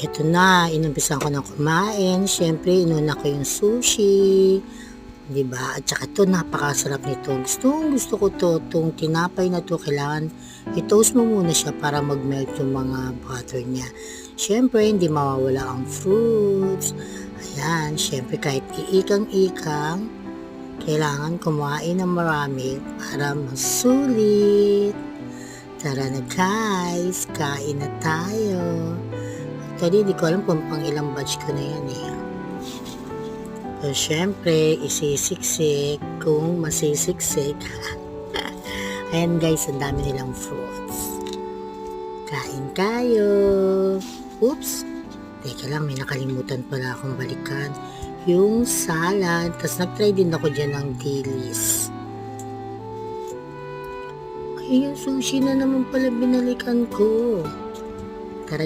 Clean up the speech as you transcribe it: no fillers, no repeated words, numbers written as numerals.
Ito na, inumpisan ko na kumain. Siyempre, inuna ko yung sushi. 'Di ba? At saka ito, napakasarap nito. Gusto ko to, itong tinapay na to, kailangan i-toast mo muna siya para mag-melt yung mga butter niya. Siyempre, hindi mawawala ang fruits. Ayan, siyempre kahit iikang-ikang, kailangan kumain ng marami para masulit. Tara na guys, kain na tayo. Actually, di ko alam kung pang ilang batch ko na yan eh. So, syempre, isisiksik kung masisiksik. Ayan guys, ang dami nilang fruits. Kain tayo. Oops! Teka lang, may nakalimutan pala akong balikan. Yung salad. Tapos nag-try din ako dyan ng dilis. Ay, yung sushi na naman pala binalikan ko.